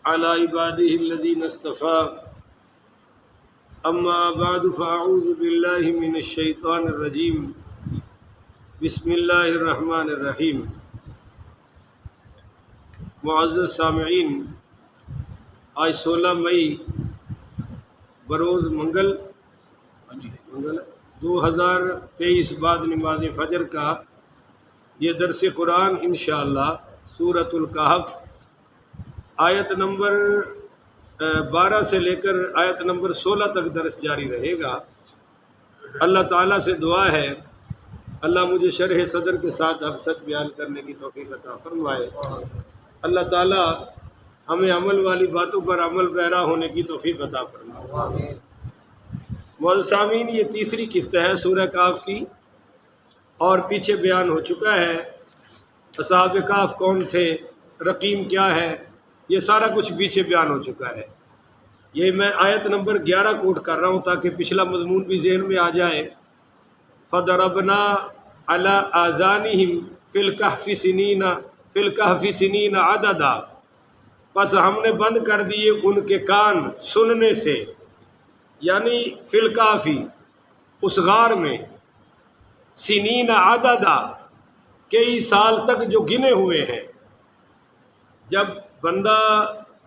على عباده الذين اصطفى اما بعد فاعوذ بالله من الشیطان الرجیم بسم اللہ الرحمن الرحیم۔ معزز سامعین، آج 16 مئی بروز منگل 2023 بعد نماز فجر کا یہ درس قرآن انشاءاللہ سورۃ الکہف آیت نمبر 12 سے لے کر آیت نمبر 16 تک درس جاری رہے گا۔ اللہ تعالیٰ سے دعا ہے اللہ مجھے شرح صدر کے ساتھ اب سچ بیان کرنے کی توفیق عطا فرمائے۔ اللہ تعالیٰ ہمیں عمل والی باتوں پر عمل پیرا ہونے کی توفیق عطا فرمائے۔ معزز سامعین، یہ تیسری قسط ہے سورہ کہف کی، اور پیچھے بیان ہو چکا ہے اصحاب کہف کون تھے، رقیم کیا ہے، یہ سارا کچھ پیچھے بیان ہو چکا ہے۔ یہ میں آیت نمبر 11 کوٹ کر رہا ہوں تاکہ پچھلا مضمون بھی ذہن میں آ جائے۔ فَضَرَبْنَا عَلَىٰ آذَانِهِمْ فِي الْكَهْفِ سِنِينَ عَدَدًا، بس ہم نے بند کر دیے ان کے کان سننے سے، یعنی فی الکہف اس غار میں، سنین عددا کئی سال تک جو گنے ہوئے ہیں۔ جب بندہ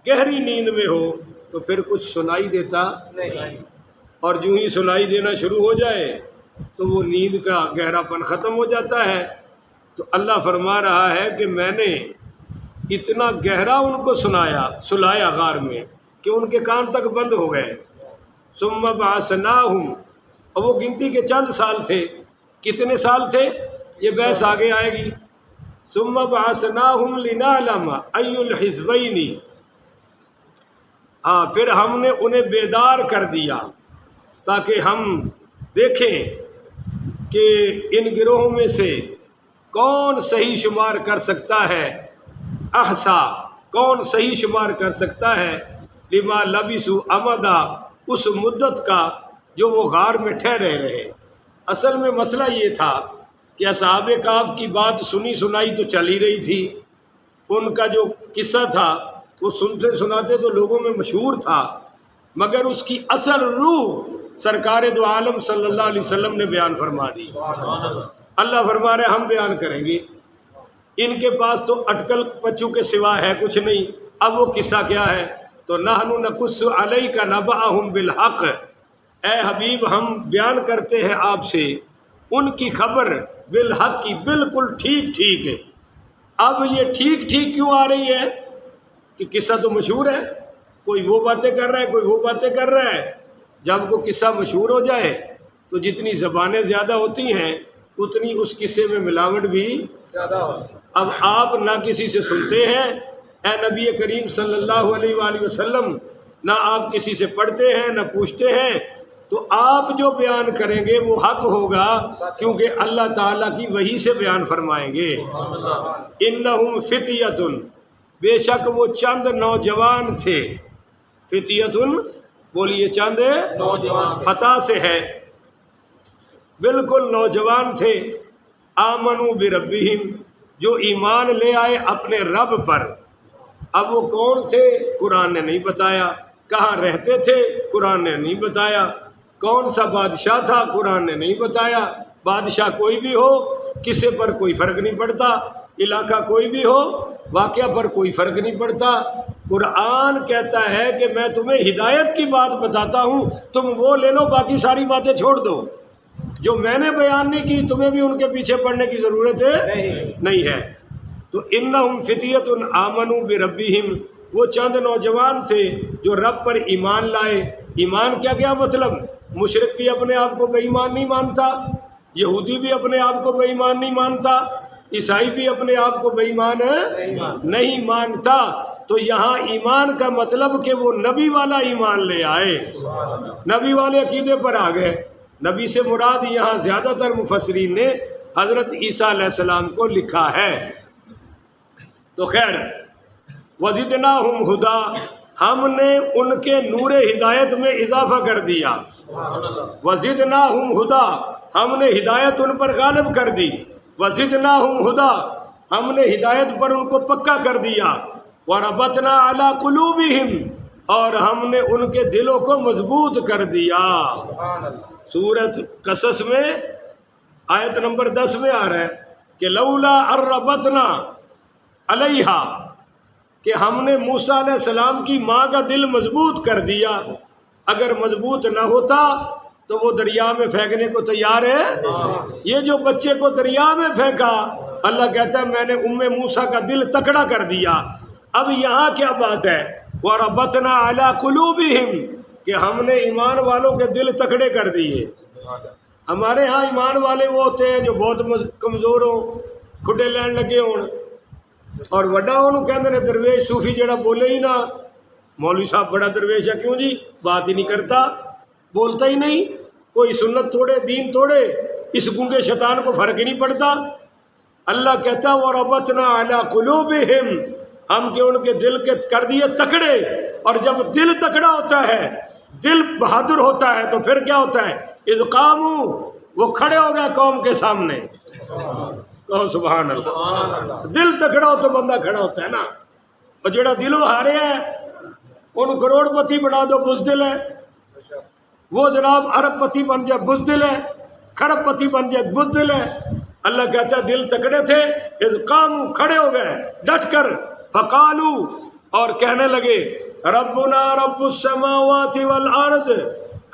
گہری نیند میں ہو تو پھر کچھ سنائی دیتا نہیں، اور جو ہی سنائی دینا شروع ہو جائے تو وہ نیند کا گہرا پن ختم ہو جاتا ہے۔ تو اللہ فرما رہا ہے کہ میں نے اتنا گہرا ان کو سلایا غار میں کہ ان کے کان تک بند ہو گئے۔ ثم بعثناہم، اور وہ گنتی کے چند سال تھے، کتنے سال تھے یہ بحث آگے آئے گی۔ ثم بعثناہم لنعلم ای الحزبین، پھر ہم نے انہیں بیدار کر دیا تاکہ ہم دیکھیں کہ ان گروہوں میں سے کون صحیح شمار کر سکتا ہے، احصا کون صحیح شمار کر سکتا ہے، لما لبثوا امدا اس مدت کا جو وہ غار میں ٹھہرے رہے۔ اصل میں مسئلہ یہ تھا کہ اصحاب کہف کی بات سنی سنائی تو چل ہی رہی تھی، ان کا جو قصہ تھا وہ سنتے سناتے تو لوگوں میں مشہور تھا، مگر اس کی اصل روح سرکار دو عالم صلی اللہ علیہ وسلم نے بیان فرما دی۔ اللہ فرما رہے ہم بیان کریں گے، ان کے پاس تو اٹکل پچو کے سوا ہے کچھ نہیں۔ اب وہ قصہ کیا ہے؟ تو نحن نقص علیک نبأہم بالحق، اے حبیب ہم بیان کرتے ہیں آپ سے ان کی خبر بالحق کی، بالکل ٹھیک ٹھیک ہے۔ اب یہ ٹھیک ٹھیک کیوں آ رہی ہے کہ قصہ تو مشہور ہے، کوئی وہ باتیں کر رہا ہے کوئی وہ باتیں کر رہا ہے۔ جب وہ قصہ مشہور ہو جائے تو جتنی زبانیں زیادہ ہوتی ہیں اتنی اس قصے میں ملاوٹ بھی زیادہ ہوتی ہے۔ اب آپ نہ کسی سے سنتے ہیں، اے نبی کریم صلی اللہ علیہ وآلہ وسلم، نہ آپ کسی سے پڑھتے ہیں نہ پوچھتے ہیں، تو آپ جو بیان کریں گے وہ حق ہوگا، کیونکہ اللہ تعالیٰ کی وحی سے بیان فرمائیں گے۔ انہم فتیۃ، بے شک وہ چند نوجوان تھے۔ فتیۃ بولیے، چند نوجوان، فتح سے ہے، بالکل نوجوان تھے۔ آمنوا بربہم، جو ایمان لے آئے اپنے رب پر۔ اب وہ کون تھے قرآن نے نہیں بتایا، کہاں رہتے تھے قرآن نے نہیں بتایا، کون سا بادشاہ تھا قرآن نے نہیں بتایا۔ بادشاہ کوئی بھی ہو، کسی پر کوئی فرق نہیں پڑتا، علاقہ کوئی بھی ہو، واقعہ پر کوئی فرق نہیں پڑتا۔ قرآن کہتا ہے کہ میں تمہیں ہدایت کی بات بتاتا ہوں، تم وہ لے لو، باقی ساری باتیں چھوڑ دو۔ جو میں نے بیان نہیں کی تمہیں بھی ان کے پیچھے پڑنے کی ضرورت نہیں ہے۔ تو انہم فتیۃ آمنوا بربہم، وہ چند نوجوان تھے جو رب پر ایمان لائے۔ ایمان کیا مطلب؟ مشرک بھی اپنے آپ کو بے ایمان نہیں مانتا، یہودی بھی اپنے آپ کو بے ایمان نہیں مانتا، عیسائی بھی اپنے آپ کو بے ایمان نہیں مانتا۔ تو یہاں ایمان کا مطلب کہ وہ نبی والا ایمان لے آئے، نبی والے عقیدے پر آ گئے۔ نبی سے مراد یہاں زیادہ تر مفسرین نے حضرت عیسیٰ علیہ السلام کو لکھا ہے۔ تو خیر، وزدناہم ہدا، ہم نے ان کے نور ہدایت میں اضافہ کر دیا۔ وزدناہم ہدا، ہم نے ہدایت ان پر غالب کر دی۔ وزدناہم ہدا، ہم نے ہدایت پر ان کو پکا کر دیا۔ وَرَبَطْنَا عَلَىٰ قُلُوبِهِمْ، اور ہم نے ان کے دلوں کو مضبوط کر دیا۔ سورۃ قصص میں آیت نمبر 10 میں آ رہا ہے کہ لولا الربطنا علیہا، کہ ہم نے موسیٰ علیہ السلام کی ماں کا دل مضبوط کر دیا، اگر مضبوط نہ ہوتا تو وہ دریا میں پھینکنے کو تیار ہے۔ یہ جو بچے کو دریا میں پھینکا، اللہ کہتا ہے میں نے موسیٰ کا دل تکڑا کر دیا۔ اب یہاں کیا بات ہے؟ وَرَبَطْنَا عَلَىٰ قُلُوبِهِمْ، کہ ہم نے ایمان والوں کے دل تکڑے کر دیے۔ ہمارے ہاں ایمان والے وہ ہوتے ہیں جو بہت کمزور ہوں، کھڈے لین لگے ہون، اور وڈا انہوں کہتے ہیں درویش صوفی جڑا بولے ہی نہ، مولوی صاحب بڑا درویش ہے، کیوں جی بات ہی نہیں کرتا، بولتا ہی نہیں، کوئی سنت توڑے دین توڑے، اس گونگے شیطان کو فرق ہی نہیں پڑتا۔ اللہ کہتا وَرَبَطْنَا عَلَىٰ قُلُوبِهِمْ، ہم کہ ان کے دل کے کر دیے تکڑے، اور جب دل تکڑا ہوتا ہے، دل بہادر ہوتا ہے، تو پھر کیا ہوتا ہے؟ اذ قاموا، وہ کھڑے ہو گئے قوم کے سامنے۔ کہو سبحان اللہ۔ دل تکڑا ہو تو بندہ کھڑا ہوتا ہے نا، اور جڑا دلوں ہارے ہے ان کروڑ پتی بنا دو بزدل ہے، وہ جناب ارب پتی بن جائے بزدل ہے، کھرب پتی بن جائے بزدل ہے۔ اللہ کہتا ہے دل تکڑے تھے، اذ قاموا، کھڑے ہو گئے ڈٹ کر، فقالو، اور کہنے لگے ربنا رب السماوات والارض،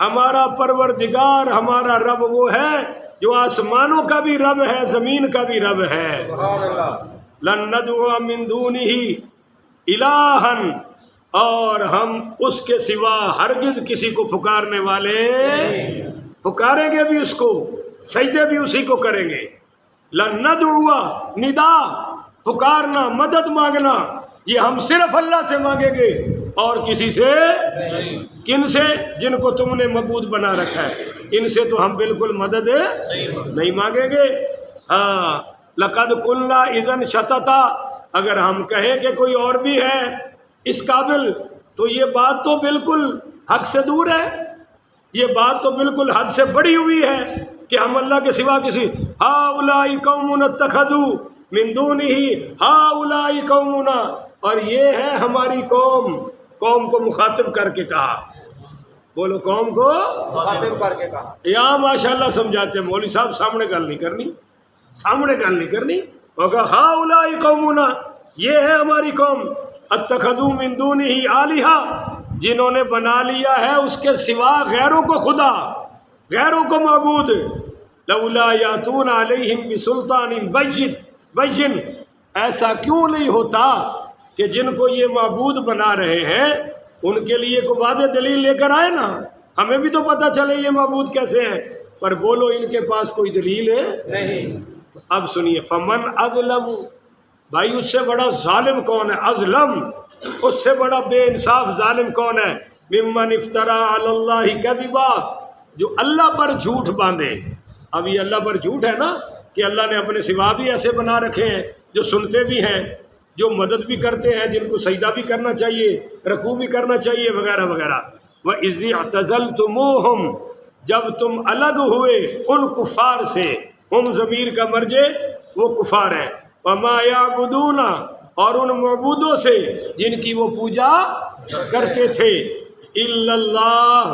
ہمارا پروردگار، ہمارا رب وہ ہے جو آسمانوں کا بھی رب ہے، زمین کا بھی رب ہے۔ لن ندعو من دونہ الہا، اور ہم اس کے سوا ہرگز کسی کو پکارنے والے، پکاریں گے بھی اس کو، سجدے بھی اسی کو کریں گے۔ لن ندعو، ندا پکارنا، مدد مانگنا، یہ ہم صرف اللہ سے مانگیں گے اور کسی سے، کن سے؟ جن کو تم نے معبود بنا رکھا ہے، ان سے تو ہم بالکل مدد نہیں مانگیں گے۔ ہاں، لقد قلنا اذن شططا، اگر ہم کہیں کہ کوئی اور بھی ہے اس قابل، تو یہ بات تو بالکل حق سے دور ہے، یہ بات تو بالکل حد سے بڑی ہوئی ہے کہ ہم اللہ کے سوا کسی، ہؤلاء قوم اتخذوا من دونہ ہؤلاء قومنا، اور یہ ہے ہماری قوم، قوم کو مخاطب کر کے کہا، بولو قوم کو مخاطب کر کے کہا۔ یا ماشاءاللہ سمجھاتے ہیں مولوی صاحب، سامنے گل نہیں کرنی، سامنے گل نہیں کرنی، ہوگا ہؤلاء قومنا، یہ ہے ہماری قوم، اتخذوا من دونہ آلہہ، جنہوں نے بنا لیا ہے اس کے سوا غیروں کو خدا، غیروں کو معبود۔ لولا یاتون علیہم بسلطان بین، ایسا کیوں نہیں ہوتا کہ جن کو یہ معبود بنا رہے ہیں ان کے لیے کوئی واضح دلیل لے کر آئے نا، ہمیں بھی تو پتہ چلے یہ معبود کیسے ہیں، پر بولو ان کے پاس کوئی دلیل ہے نہیں۔ اب سنیے، فمن اظلم، بھائی اس سے بڑا ظالم کون ہے؟ اظلم، اس سے بڑا بے انصاف ظالم کون ہے؟ ممن افترا علی اللہ کذبا، جو اللہ پر جھوٹ باندھے۔ اب یہ اللہ پر جھوٹ ہے نا کہ اللہ نے اپنے سوا بھی ایسے بنا رکھے ہیں جو سنتے بھی ہیں، جو مدد بھی کرتے ہیں، جن کو سجدہ بھی کرنا چاہیے، رکوع بھی کرنا چاہیے، وغیرہ وغیرہ۔ وَإِذِ اعْتَزَلْتُمُوهُمْ، جب تم الگ ہوئے ان کفار سے، ہم ضمیر کا مرجع وہ کفار ہیں، وَمَا يَعْبُدُونَ، اور ان معبودوں سے جن کی وہ پوجا کرتے تھے، إِلَّا اللَّهِ،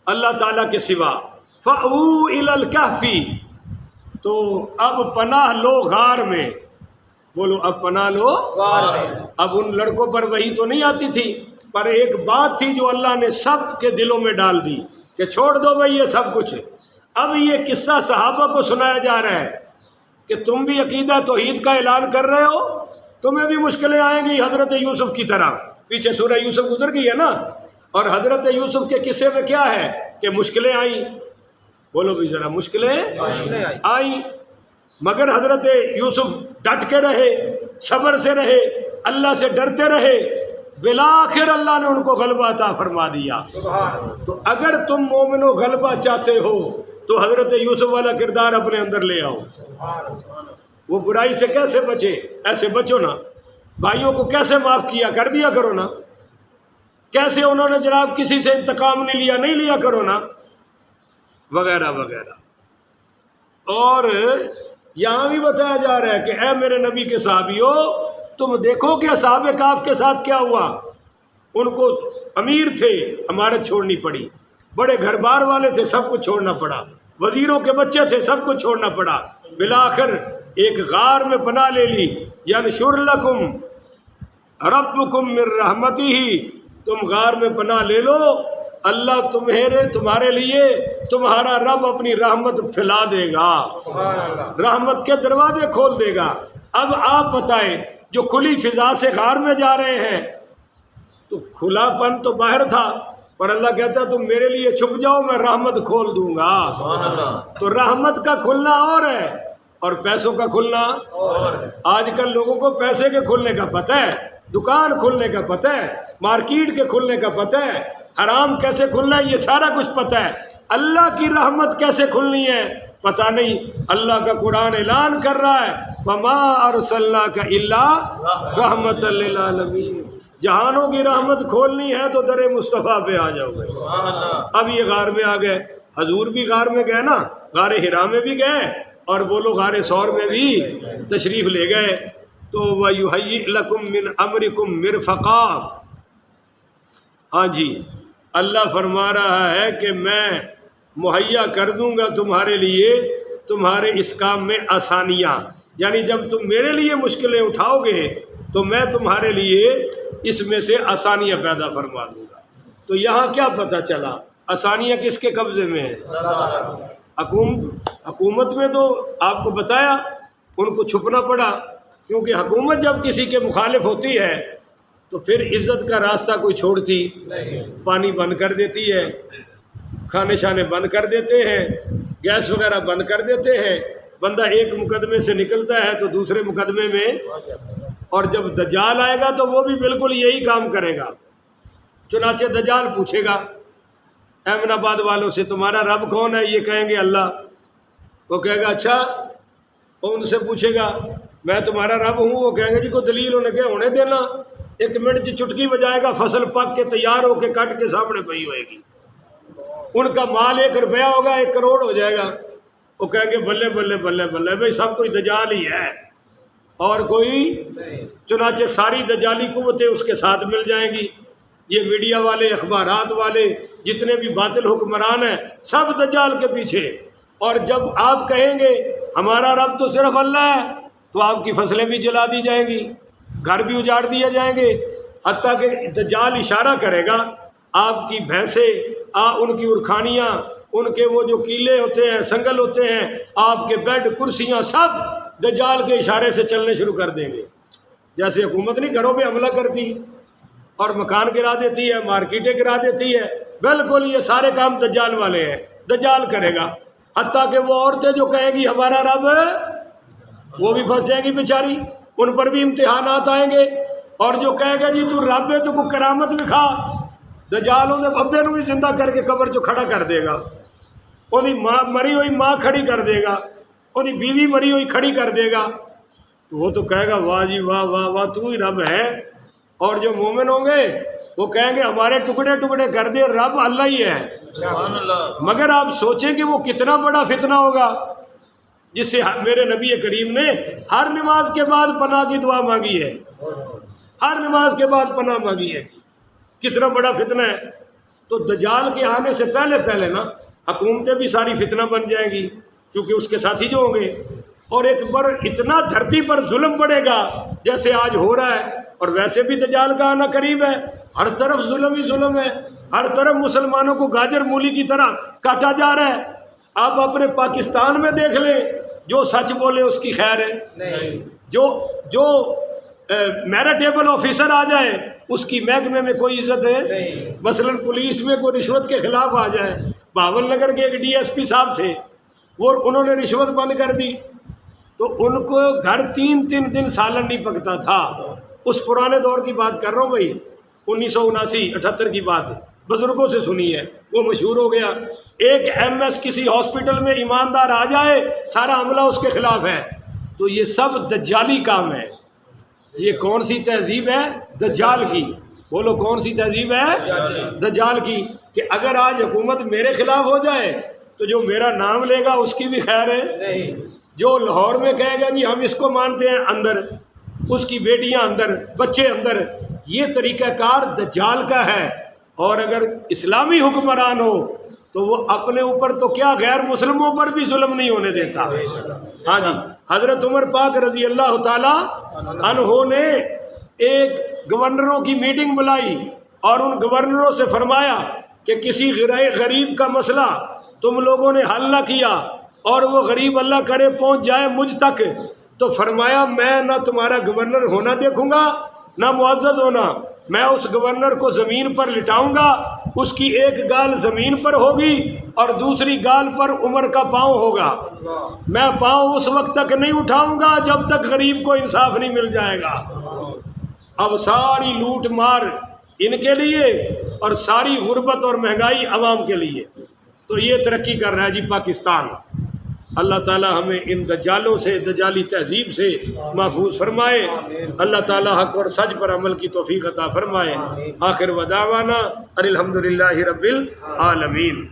اللہ تعالیٰ کے سوا، فَأْوُوا إِلَى الْكَهْفِ، تو اب پناہ لو غار میں، بولو اب پناہ لو غار میں۔ اب ان لڑکوں پر وحی تو نہیں آتی تھی، پر ایک بات تھی جو اللہ نے سب کے دلوں میں ڈال دی کہ چھوڑ دو بھائی یہ سب کچھ۔ اب یہ قصہ صحابہ کو سنایا جا رہا ہے کہ تم بھی عقیدہ توحید کا اعلان کر رہے ہو، تمہیں بھی مشکلیں آئیں گی حضرت یوسف کی طرح، پیچھے سورہ یوسف گزر گئی ہے نا، اور حضرت یوسف کے قصے میں کیا ہے کہ مشکلیں آئیں، بولو بھی ذرا، مشکلیں آئیں، مگر حضرت یوسف ڈٹ کے رہے، صبر سے رہے، اللہ سے ڈرتے رہے، بالآخر اللہ نے ان کو غلبہ عطا فرما دیا۔ تو اگر تم مومنو غلبہ چاہتے ہو تو حضرت یوسف والا کردار اپنے اندر لے آؤ۔ وہ برائی سے کیسے بچے؟ ایسے بچو نا، بھائیوں کو کیسے معاف کیا، کر دیا کرو نا، کیسے انہوں نے جناب کسی سے انتقام نہیں لیا، نہیں لیا کرو نا، وغیرہ وغیرہ۔ اور یہاں بھی بتایا جا رہا ہے کہ اے میرے نبی کے صحابیو، تم دیکھو کہ اصحاب کہف کے ساتھ کیا ہوا. ان کو امیر تھے، امارت چھوڑنی پڑی، بڑے گھر بار والے تھے، سب کچھ چھوڑنا پڑا، وزیروں کے بچے تھے، سب کچھ چھوڑنا پڑا، بالآخر ایک غار میں پناہ لے لی. ینشر لکم ربکم من رحمتہ، تم غار میں پناہ لے لو، اللہ تمہارے لیے تمہارا رب اپنی رحمت پھیلا دے گا، رحمت کے دروازے کھول دے گا. اب آپ بتائیں، جو کھلی فضا سے غار میں جا رہے ہیں تو کھلا پن تو باہر تھا، پر اللہ کہتا ہے تم میرے لیے چھپ جاؤ، میں رحمت کھول دوں گا. تو رحمت کا کھلنا اور ہے اور پیسوں کا کھلنا اور. آج کل لوگوں کو پیسے کے کھلنے کا پتہ ہے، دکان کھلنے کا پتہ ہے، مارکیٹ کے کھلنے کا پتہ ہے، حرام کیسے کھلنا ہے یہ سارا کچھ پتہ ہے. اللہ کی رحمت کیسے کھلنی ہے پتہ نہیں. اللہ کا قرآن اعلان کر رہا ہے وَمَا أَرْسَلْنَاكَ إِلَّا رَحْمَةً لِّلْعَالَمِينَ. جہانوں کی رحمت کھولنی ہے تو در مصطفیٰ پہ آ جاؤ گے. اب یہ غار میں آ گئے، حضور بھی غار میں گئے نا، غار حرا میں بھی گئے اور وہ لوگ غار ثور میں بھی تشریف لے گئے. تو وَيُهَيِّئْ لَكُم مِّنْ أَمْرِكُم مِّرْفَقًا. ہاں جی، اللہ فرما رہا ہے کہ میں مہیا کر دوں گا تمہارے لیے تمہارے اس کام میں آسانیاں. یعنی جب تم میرے لیے مشکلیں اٹھاؤ گے تو میں تمہارے لیے اس میں سے آسانیاں پیدا فرما دوں گا. تو یہاں کیا پتہ چلا آسانیاں کس کے قبضے میں ہیں؟ حکومت میں. تو آپ کو بتایا ان کو چھپنا پڑا، کیونکہ حکومت جب کسی کے مخالف ہوتی ہے تو پھر عزت کا راستہ کوئی چھوڑتی، پانی بند کر دیتی ہے، کھانے شانے بند کر دیتے ہیں، گیس وغیرہ بند کر دیتے ہیں. بندہ ایک مقدمے سے نکلتا ہے تو دوسرے مقدمے میں، اور جب دجال آئے گا تو وہ بھی بالکل یہی کام کرے گا. چنانچہ دجال پوچھے گا احمد آباد والوں سے تمہارا رب کون ہے؟ یہ کہیں گے اللہ. وہ کہے گا اچھا. وہ ان سے پوچھے گا میں تمہارا رب ہوں. وہ کہیں گے جی کو دلیل انہیں کہ ہونے دینا، 1 منٹ کی چٹکی بجائے گا، فصل پک کے تیار ہو کے کٹ کے سامنے پئی ہوئے گی. ان کا مال 1 روپیہ ہوگا 1 کروڑ ہو جائے گا. وہ کہیں گے بلے بلے بلے بلے بھائی سب کوئی دجال ہی ہے اور کوئی. چنانچہ ساری دجالی قوتیں اس کے ساتھ مل جائیں گی. یہ میڈیا والے، اخبارات والے، جتنے بھی باطل حکمران ہیں سب دجال کے پیچھے. اور جب آپ کہیں گے ہمارا رب تو صرف اللہ ہے تو آپ کی فصلیں بھی جلا دی جائیں گی، گھر بھی اجاڑ دیے جائیں گے. حتیٰ کہ دجال اشارہ کرے گا آپ کی بھینسیں، ان کی ارخانیاں، ان کے وہ جو کیلے ہوتے ہیں، سنگل ہوتے ہیں، آپ کے بیڈ کرسیاں سب دجال کے اشارے سے چلنے شروع کر دیں گے. جیسے حکومت نہیں گھروں پہ حملہ کرتی اور مکان گرا دیتی ہے، مارکیٹیں گرا دیتی ہے، بالکل یہ سارے کام دجال والے ہیں، دجال کرے گا. حتیٰ کہ وہ عورتیں جو کہیں گی ہمارا رب ہے وہ بھی پھنس جائیں گی بیچاری، ان پر بھی امتحانات آئیں گے. اور جو کہے گا جی تو رب ہے تو کوئی کرامت دکھا، دجال انہیں ابے نو بھی زندہ کر کے قبر چ کھڑا کر دے گا، انہیں ماں مری ہوئی ماں کھڑی کر دے گا، انہیں بیوی مری ہوئی کھڑی کر دے گا. تو وہ تو کہے گا واہ جی واہ واہ واہ تو ہی رب ہے. اور جو مومن ہوں گے وہ کہیں گے ہمارے ٹکڑے ٹکڑے کر دے، رب اللہ ہی ہے. مگر آپ سوچیں کہ وہ کتنا بڑا فتنہ ہوگا جس سے میرے نبی کریم نے ہر نماز کے بعد پناہ کی دعا مانگی ہے، ہر نماز کے بعد پناہ مانگی ہے. کتنا بڑا فتنہ ہے. تو دجال کے آنے سے پہلے نا حکومتیں بھی ساری فتنہ بن جائیں گی کیونکہ اس کے ساتھی جو ہوں گے. اور ایک بار اتنا دھرتی پر ظلم پڑے گا جیسے آج ہو رہا ہے. اور ویسے بھی دجال کا آنا قریب ہے، ہر طرف ظلم ہی ظلم ہے، ہر طرف مسلمانوں کو گاجر مولی کی طرح کاٹا جا رہا ہے. آپ اپنے پاکستان میں دیکھ لیں، جو سچ بولے اس کی خیر ہے، جو میرٹیبل آفیسر آ جائے اس کی محکمے میں کوئی عزت ہے. مثلا پولیس میں کوئی رشوت کے خلاف آ جائے. بھاول نگر کے ایک DSP صاحب تھے، وہ انہوں نے رشوت بند کر دی تو ان کو گھر 3 دن سالن نہیں پکتا تھا. اس پرانے دور کی بات کر رہا ہوں بھائی، 1979-78 کی بات، بزرگوں سے سنی ہے، وہ مشہور ہو گیا. ایک MS کسی ہاسپٹل میں ایماندار آ جائے سارا عملہ اس کے خلاف ہے. تو یہ سب دجالی کام ہے. یہ کون سی تہذیب ہے؟ دجال کی. بولو کون سی تہذیب ہے؟ دجال کی. کہ اگر آج حکومت میرے خلاف ہو جائے تو جو میرا نام لے گا اس کی بھی خیر ہے. جو لاہور میں کہے گا جی ہم اس کو مانتے ہیں اندر، اس کی بیٹیاں اندر، بچے اندر، یہ طریقہ کار دجال کا ہے۔ اور اگر اسلامی حکمران ہو تو وہ اپنے اوپر تو کیا غیر مسلموں پر بھی ظلم نہیں ہونے دیتا۔ ہاں جی، حضرت عمر پاک رضی اللہ تعالی عنہ نے ایک گورنروں کی میٹنگ بلائی اور ان گورنروں سے فرمایا کہ کسی غریب کا مسئلہ تم لوگوں نے حل نہ کیا اور وہ غریب اللہ کرے پہنچ جائے مجھ تک، تو فرمایا میں نہ تمہارا گورنر ہونا دیکھوں گا نہ معزز ہونا، میں اس گورنر کو زمین پر لٹاؤں گا، اس کی ایک گال زمین پر ہوگی اور دوسری گال پر عمر کا پاؤں ہوگا، میں پاؤں اس وقت تک نہیں اٹھاؤں گا جب تک غریب کو انصاف نہیں مل جائے گا۔ اب ساری لوٹ مار ان کے لیے اور ساری غربت اور مہنگائی عوام کے لیے، تو یہ ترقی کر رہا ہے جی پاکستان۔ اللہ تعالی ہمیں ان دجالوں سے، دجالی تہذیب سے محفوظ فرمائے۔ اللہ تعالی حق اور سچ پر عمل کی توفیق عطا فرمائے۔ آخر ودعوانا ان الحمدللہ رب العالمین۔